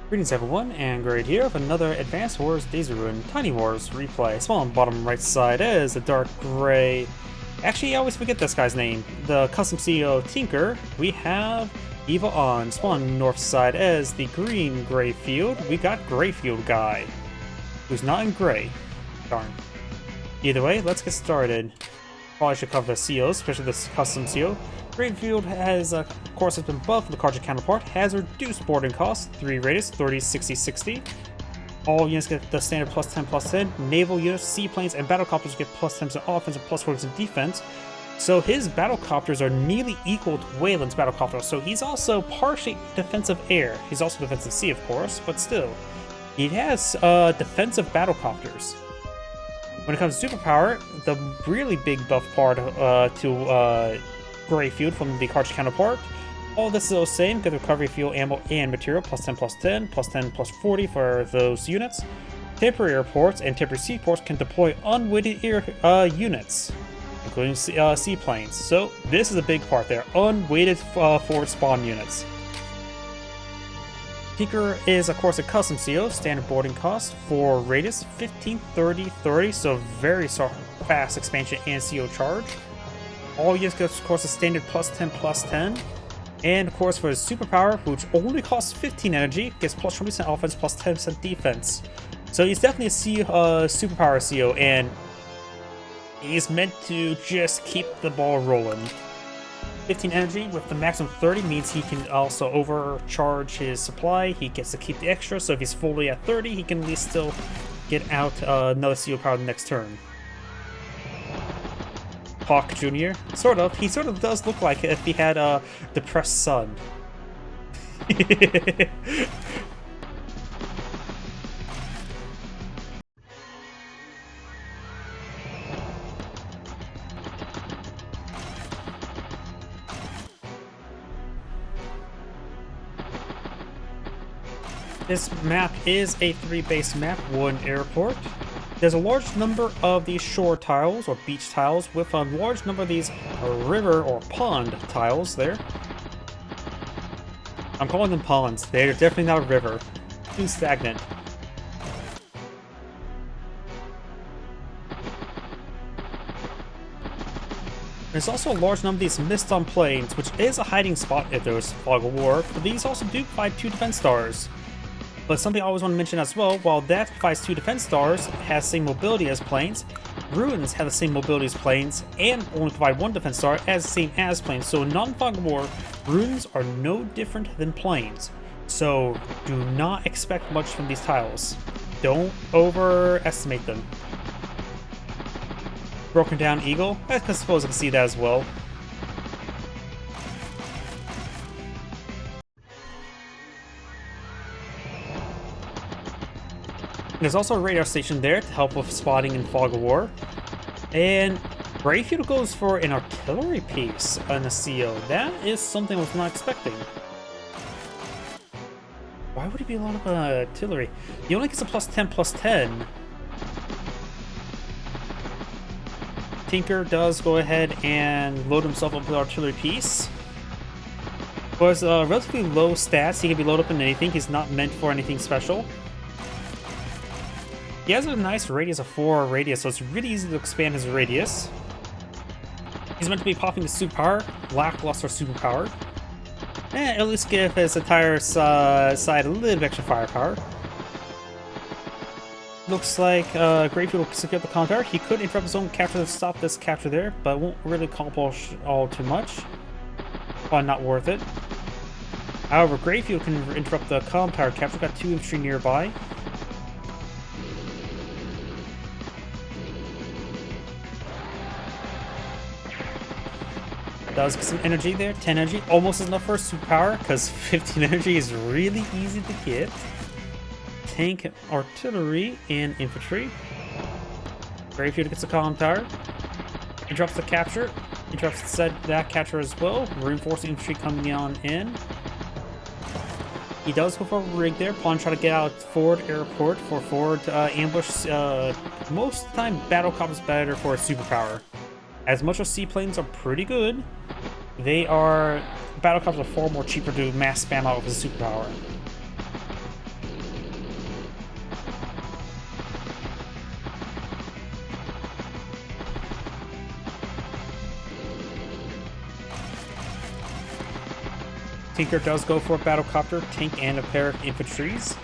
Greetings everyone, and Grade here with another Advanced Wars Daisy Ruin Tiny Wars replay. Small on the bottom right side is the dark gray. Actually, I always forget this guy's name. The custom CEO Tinker. We have EvilAnge. Small on the north side is the green Greyfield. We got GreyfieldGuy, who's not in gray. Darn. Either way, let's get started. Probably should cover the CEOs, especially this custom CEO. Greyfield has, of course, has been buffed with the cartridge counterpart, has reduced boarding costs, 3 radius, 30, 60, 60. All units get the standard plus 10, plus 10. Naval units, seaplanes, and battlecopters get plus 10 in offense and plus 4 in defense. So his battlecopters are nearly equal to Wayland's battlecopters, so he's also partially defensive air. He's also defensive sea, of course, but still. He has defensive battlecopters. When it comes to superpower, the really big buff part to Greyfield from the cartridge counterpart. All this is the same, get recovery, fuel, ammo, and material, plus 10, plus 10, plus 10, plus 40 for those units. Temporary airports and temporary seaports can deploy unweighted air units, including seaplanes. So this is a big part there, unweighted forward spawn units. Tinker is, of course, a custom CO, standard boarding cost for radius 15, 30, 30, so very fast expansion and CO charge. All units get, of course, a standard plus 10, plus 10. And, of course, for his superpower, which only costs 15 energy, gets plus 20% offense, plus 10% defense. So he's definitely a superpower CO, and he's meant to just keep the ball rolling. 15 energy with the maximum 30 means he can also overcharge his supply. He gets to keep the extra, so if he's fully at 30, he can at least still get out another CO power the next turn. Hawk Jr. Sort of. He sort of does look like it if he had a depressed son. This map is a 3-base map, 1 airport. There's a large number of these shore tiles, or beach tiles, with a large number of these river or pond tiles there. I'm calling them ponds. They're definitely not a river. Too stagnant. There's also a large number of these mist on plains, which is a hiding spot if there was fog of war, but these also do provide 2 defense stars. But something I always want to mention as well, while that provides 2 defense stars, has the same mobility as planes, ruins have the same mobility as planes, and only provide 1 defense star as the same as planes. So in non-fog of war, ruins are no different than planes. So do not expect much from these tiles. Don't overestimate them. Broken down eagle, I suppose I can see that as well. There's also a radar station there to help with spotting in fog of war. And Greyfield goes for an artillery piece on a CO. That is something I was not expecting. Why would he be a lot of artillery? He only gets a plus 10, plus 10. Tinker does go ahead and load himself up with an artillery piece. For his relatively low stats, he can be loaded up in anything. He's not meant for anything special. He has a nice radius of 4 radius, so it's really easy to expand his radius. He's meant to be popping the superpower, lackluster superpower. And at least give his entire side a little bit of extra firepower. Looks like Greyfield will secure the counter. He could interrupt his own capture to stop this capture there, but won't really accomplish all too much. Probably not worth it. However, Greyfield can interrupt the counter capture. Got 2 infantry nearby. Does get some energy there, 10 energy, almost enough for a superpower, because 15 energy is really easy to get. Tank, artillery, and infantry. Greyfield gets a column tower. Interrupts the capture. Interrupts that capture as well. Reinforcing infantry coming on in. He does go for a rig there. Pawn try to get out forward airport for forward ambush. Most of the time, battlecop is better for a superpower. As much as seaplanes are pretty good, battlecopters are far more cheaper to mass spam out with a superpower. Tinker does go for a battlecopter, tank, and a pair of infantries.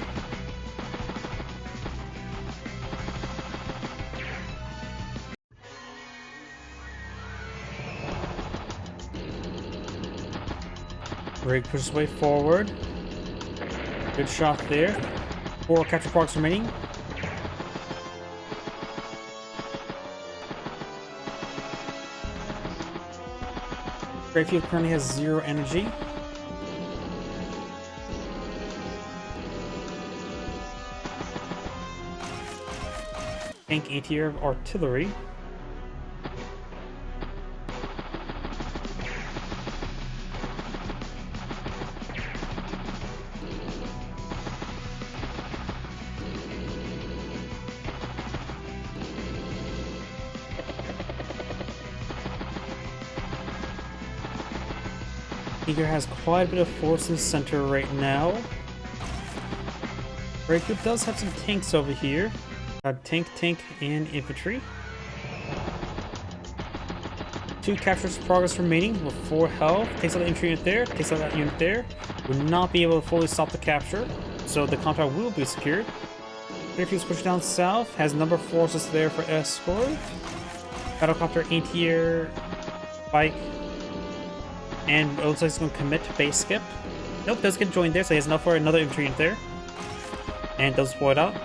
Rig pushes his way forward. Good shot there. 4 capture progress remaining. Greyfield currently has 0 energy. Tank A-tier artillery. Tinker has quite a bit of force in the center right now. Greyfield does have some tanks over here. Tank, and infantry. 2 captures progress remaining with 4 health. Takes out the infantry unit there, takes out that unit there. Will not be able to fully stop the capture, so the compound will be secured. Greyfield's pushing down south, has a number of forces there for escort. Battlecopter, anti-air, bike, and it looks like he's going to commit to base skip. Nope, does get joined there, so he has enough for another infantry unit there. And does deploy it out.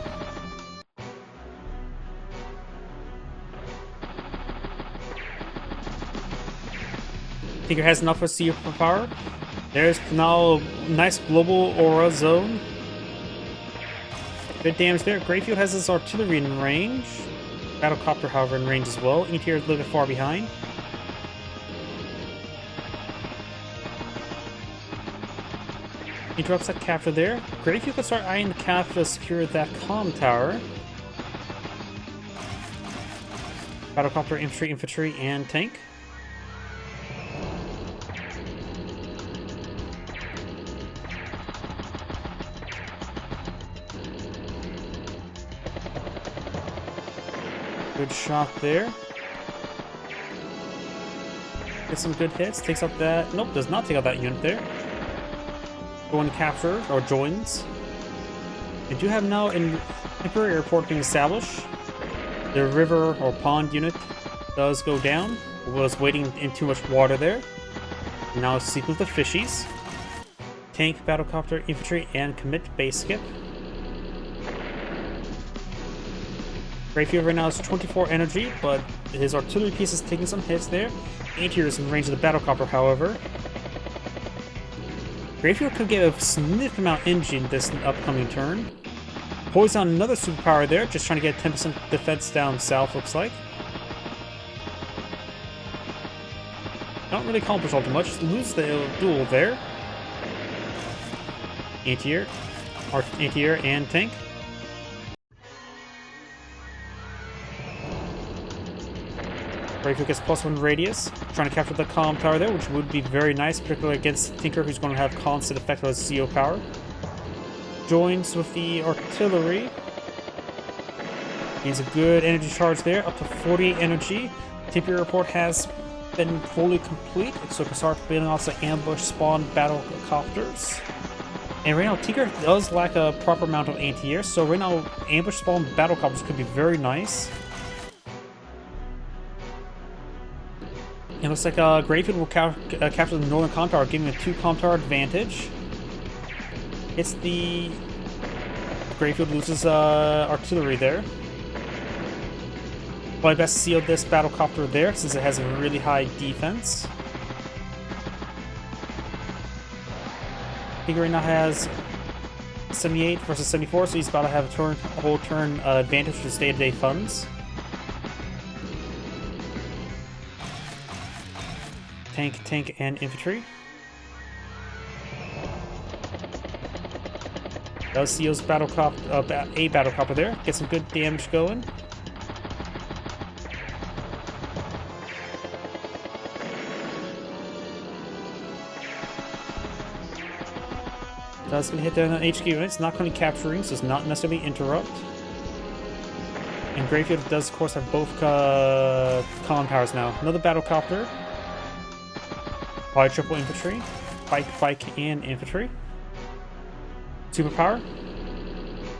Tinker has enough for superpower. There's now a nice global aura zone. Good damage there. Greyfield has his artillery in range. Battlecopter, however, in range as well. Interior is a little bit far behind. Interrupts that capture there. Greyfield can start eyeing the capture to secure that comm tower. Battlecopter, infantry, and tank. Good shot there. Gets some good hits. Takes out that. Nope, does not take out that unit there. Going to capture, or joins. They do have now an temporary airport being established. The river or pond unit does go down. Was waiting in too much water there. Now seek with the fishies. Tank, battlecopter, infantry, and commit base skip. Greyfield right now has 24 energy, but his artillery piece is taking some hits there. Anti-air is in range of the battlecopter, however. Greyfield could get a significant amount of energy in this upcoming turn. Poise on another superpower there, just trying to get 10% defense down south, looks like. Don't really accomplish all too much. Lose the duel there. Anti-air, and tank. Greyfield gets +1 radius, trying to capture the comm tower there, which would be very nice, particularly against Tinker, who's going to have constant effect on his CO power. Joins with the artillery. Gains a good energy charge there, up to 48 energy. Tinker report has been fully complete, so we can start building off the ambush spawn battlecopters. And right now, Tinker does lack a proper amount of anti-air, so right now, ambush spawn battlecopters could be very nice. It looks like Greyfield will capture the northern comm tower, giving a 2 comm tower advantage. It's the... Greyfield loses artillery there. Probably best to seal this battlecopter there, since it has a really high defense. Tinker right now has 78 versus 74, so he's about to have a whole turn advantage for his day-to-day funds. Tank, and infantry. Does seals a battlecopter there. Get some good damage going. Does going to hit down on HQ units. Not going to be capturing, so it's not necessarily interrupt. And Greyfield does, of course, have both comm towers now. Another battlecopter. Probably triple infantry. bike, and infantry. Superpower?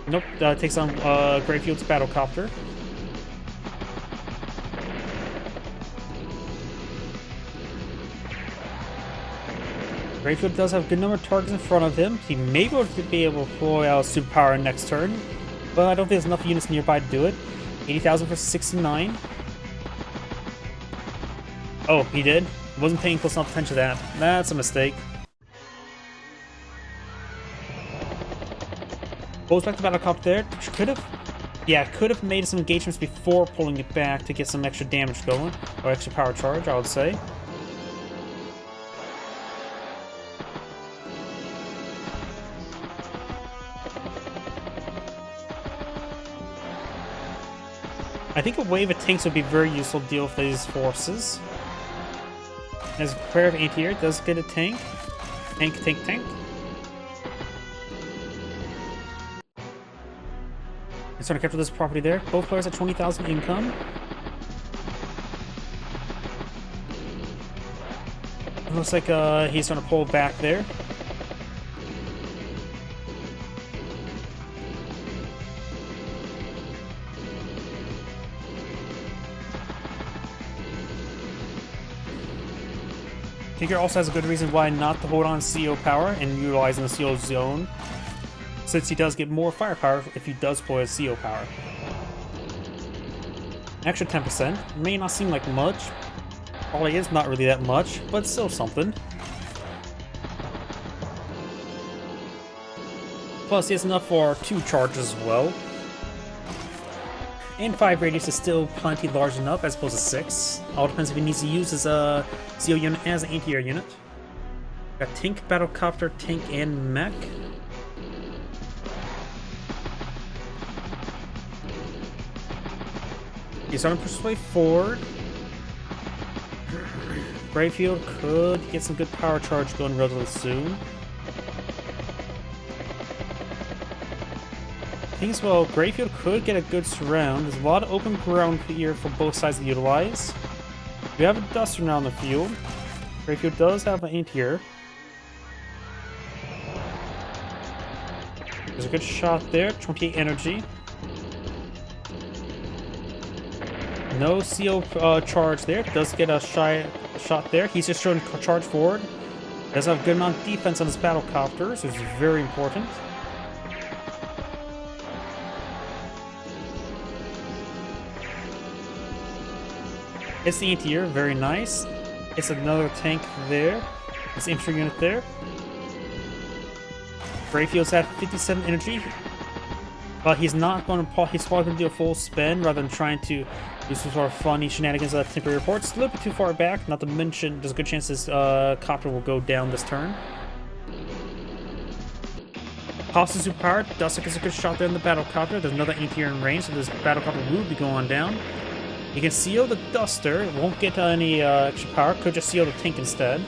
Nope, takes on Greyfield's battlecopter. Greyfield does have a good number of targets in front of him. He may be able to deploy out superpower next turn, but I don't think there's enough units nearby to do it. 80,000 for 69. Oh, he did? Wasn't paying close enough attention to that. That's a mistake. Goes back to battlecopter there. Could have made some engagements before pulling it back to get some extra damage going, or extra power charge, I would say. I think a wave of tanks would be very useful to deal with these forces. As a pair of anti-air does get a tank. Tank. I'm starting to capture this property there. Both players at 20,000 income. It looks like he's starting to pull back there. Tinker also has a good reason why not to hold on CO power and utilizing the CO zone, since he does get more firepower if he does deploy his CO power. An extra 10% may not seem like much. Probably is not really that much, but still something. Plus, he has enough for 2 charges as well. And 5 radius is still plenty large enough as opposed to 6. All depends if he needs to use his CO unit as an anti-air unit. Got tank, battlecopter, tank, and mech. He's starting to push his way forward. Greyfield could get some good power charge going relatively soon. As well, Greyfield could get a good surround. There's a lot of open ground here for both sides to utilize. We have a Duster now in the field. Greyfield does have an anti-air. There's a good shot there, 28 energy. No CO charge there. Does get a shot there. He's just showing charge forward. Does have a good amount of defense on his battlecopters, which is very important. It's the anti-air, very nice. It's another tank there. It's infantry unit there. Greyfield's at 57 energy. But he's not going to. He's probably going to do a full spin rather than trying to do some sort of funny shenanigans at temporary reports. A little bit too far back. Not to mention, there's a good chance this copter will go down this turn. Pops the superpower. Duster gets a good shot there in the battlecopter. There's another anti-air in range, so this battlecopter will be going down. You can seal the Duster. It won't get any extra power. Could just seal the tank instead.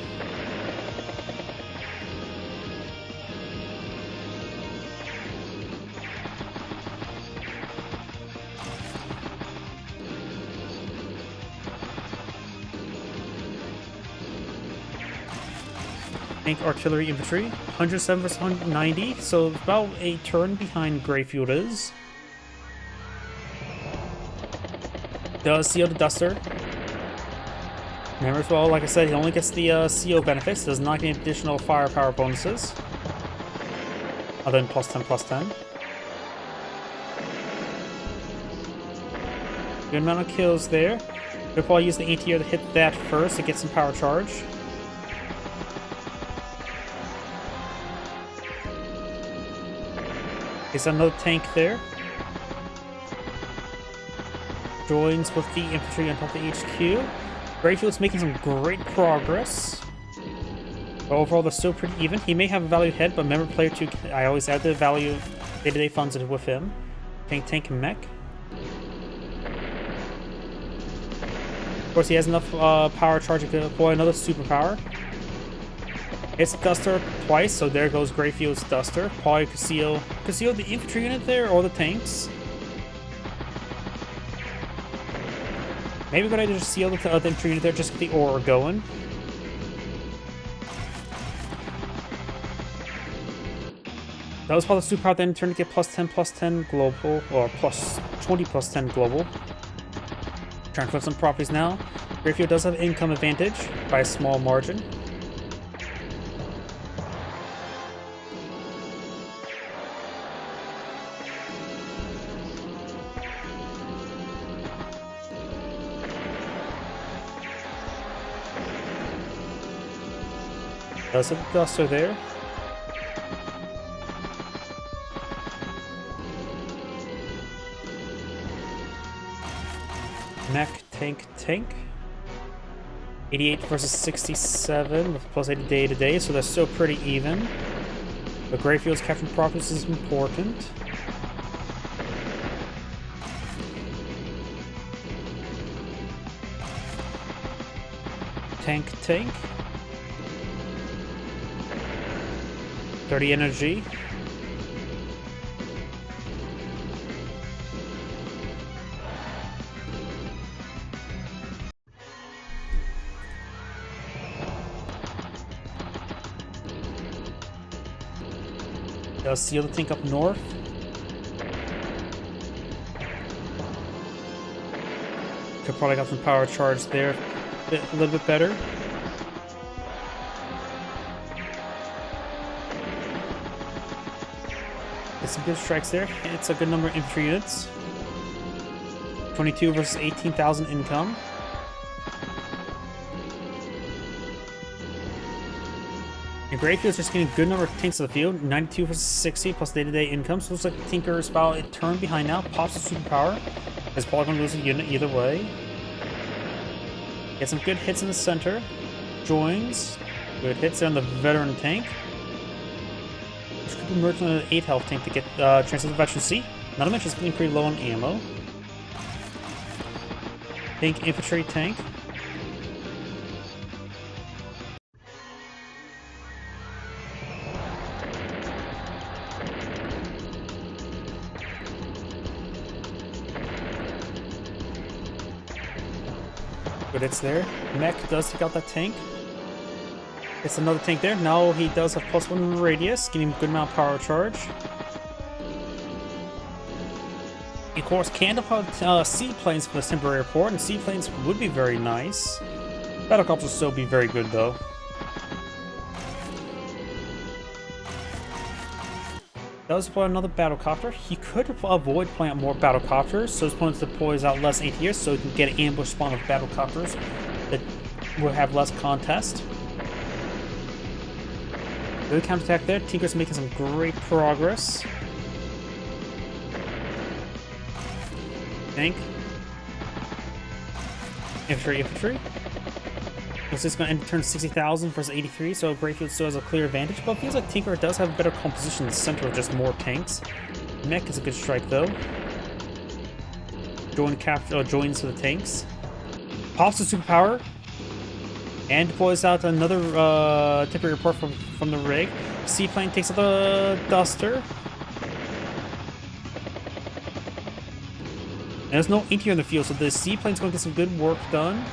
Tank, artillery, infantry. 107 versus 190, so about a turn behind Greyfield is. Does seal the Duster. Remember as well, like I said, he only gets the CO benefits, does not get additional firepower bonuses. Other than +10, +10. Good amount of kills there. We'll probably use the anti-air to hit that first to get some power charge. There's another tank there. Joins with the infantry on top of the HQ. Greyfield's making some great progress. But overall, they're still pretty even. He may have a value head, but remember, player 2, I always add the value day-to-day funds with him. Tank, and mech. Of course, he has enough power charge to deploy another superpower. Hits Duster twice, so there goes Greyfield's Duster. Probably could seal the infantry unit there or the tanks. Maybe we're going to just seal the infantry unit there, just get the aura going. That was part of the superpower, then turn to get +10/+10 global, or +20/+10 global. Trying to flip some properties now. Greyfield does have income advantage by a small margin. Does have a Duster there. Mech, tank. 88 versus 67 with +80 day to day, so they're still pretty even. But Greyfield's capturing properties is important. Tank. 30 energy. Does seal the tank up north. Could probably got some power charge there a little bit better. Get some good strikes there. It's a good number of infantry units. 22 versus 18,000 income. And Greyfield's just getting a good number of tanks to the field. 92 versus 60 plus day-to-day income. So it looks like Tinker's about a turn behind now. Pops the superpower. Is probably going to lose a unit either way. Get some good hits in the center. Joins. Good hits there on the veteran tank. This could be merged on an 8 health tank to get transfer to veteran C. Not to mention it's getting pretty low on ammo. Tank infantry tank. Good hits there. Mech does take out that tank. It's another tank there. Now he does have +1 radius, getting a good amount of power charge. Of course, can deploy seaplanes for this temporary airport, and seaplanes would be very nice. Battlecopters will still be very good though. Does deploy another battlecopter. He could avoid deploying out more battlecopters, so his opponent deploys out less ATs, so he can get an ambush spawn of battlecopters that will have less contest. Good counterattack there. Tinker's making some great progress. Tank. Infantry. This is going to end turn 60,000 versus 83, so Greyfield still has a clear advantage, but it feels like Tinker does have a better composition in the center with just more tanks. Mech is a good strike though. Joins to the tanks. Pops the superpower. And deploys out another temporary report from the rig. Seaplane takes out the Duster. And there's no AT in the field, so the seaplane's going to get some good work done.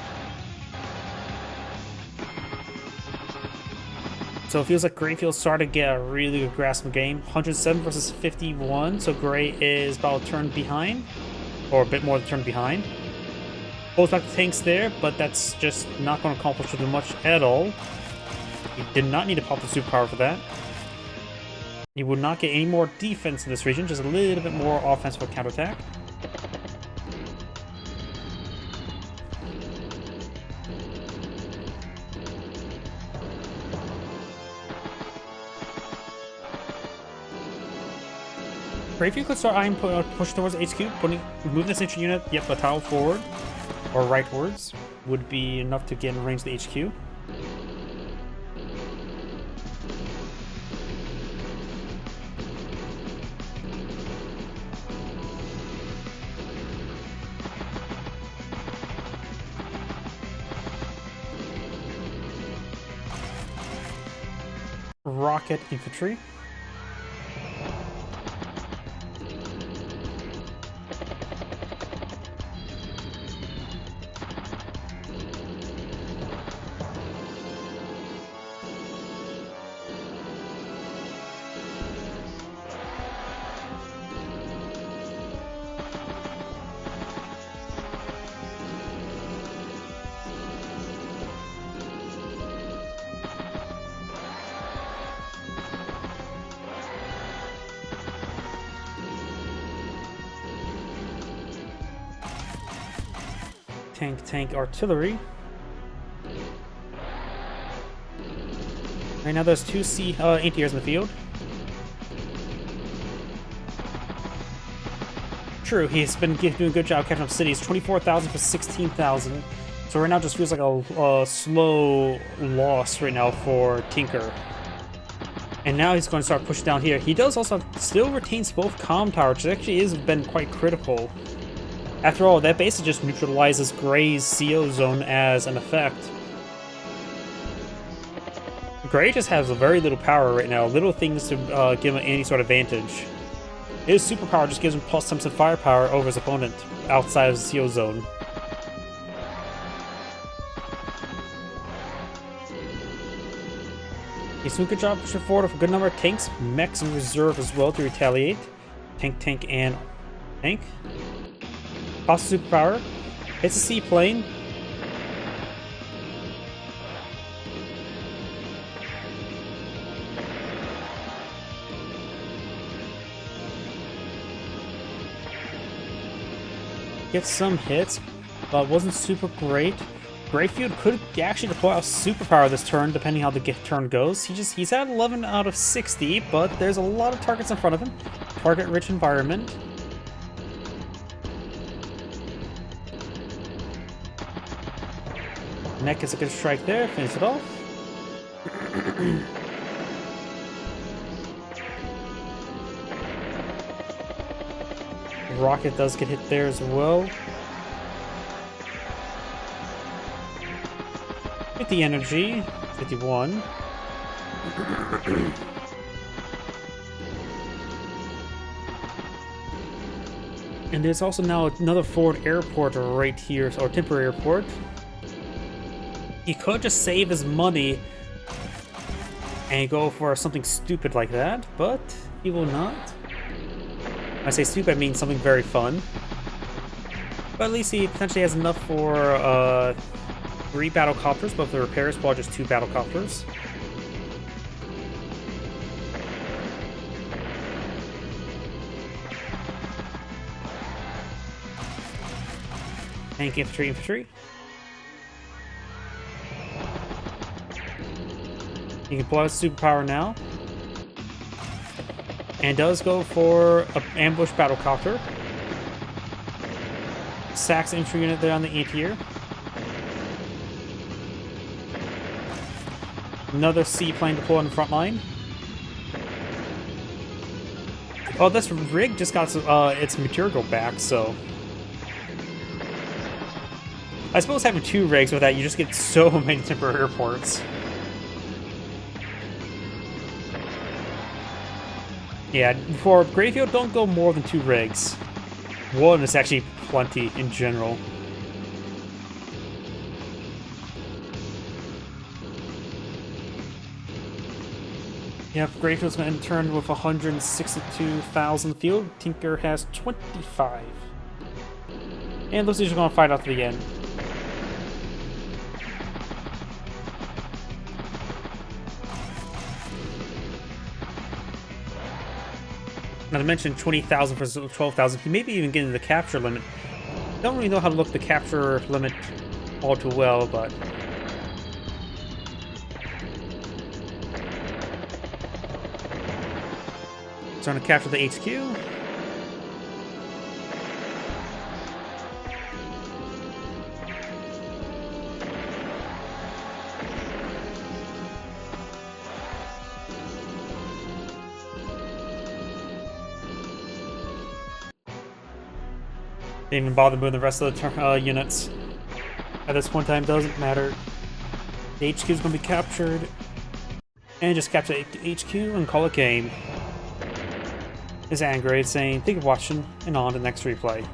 So it feels like Greyfield's starting to get a really good grasp of the game. 107 versus 51, so Grey is about a turn behind. Or a bit more than a turn behind. Pulls back the tanks there, but that's just not going to accomplish too much at all. He did not need to pop the superpower for that. He would not get any more defense in this region, just a little bit more offense for counterattack. Greyfield could start eyeing push towards HQ, move this infantry unit, yep, a tile forward, or rightwards, would be enough to get in range of the HQ. Rocket infantry. tank artillery. Right now there's two anti-airs in the field. True, he's been doing a good job catching up cities. 24,000 for 16,000. So right now it just feels like a slow loss right now for Tinker. And now he's going to start pushing down here. He does also still retains both comm tower, which actually has been quite critical. After all, that basically just neutralizes Grey's CO zone as an effect. Grey just has very little power right now, little things to give him any sort of advantage. His superpower just gives him plus some firepower over his opponent outside of the CO zone. He's doing a good job pushing forward with a good number of tanks, mechs in reserve as well to retaliate. Tank, and tank. Cost superpower. Hits a seaplane. Gets some hits, but wasn't super great. Greyfield could actually deploy a superpower this turn, depending how the turn goes. He's at 11 out of 60, but there's a lot of targets in front of him. Target-rich environment. Mech gets a good strike there, finish it off. Rocket does get hit there as well. Get the energy, 51. And there's also now another forward airport right here, or temporary airport. He could just save his money and go for something stupid like that, but he will not. When I say stupid, I mean something very fun. But at least he potentially has enough for 3 battlecopters, both the repairs, while just 2 battlecopters. Tank, infantry. He can pull out his superpower now. And does go for an ambush battlecopter. Sacks infantry unit there on the anti-air. Another seaplane deployed in the front line. Oh, this rig just got its material back, so... I suppose having 2 rigs with that, you just get so many temporary airports. Yeah, for Greyfield, don't go more than 2 rigs. 1 is actually plenty in general. Yep, Greyfield's going to turn with 162,000 field. Tinker has 25. And looks like he's going to fight out to the end. Not to mention 20,000 for 12,000. He may be even getting the capture limit. Don't really know how to look the capture limit all too well, but... Trying to capture the HQ. Didn't even bother moving the rest of the units. At this point in time, doesn't matter. The HQ is going to be captured. And just capture the HQ and call it game. Is Angry saying, thank you for watching, and on to the next replay.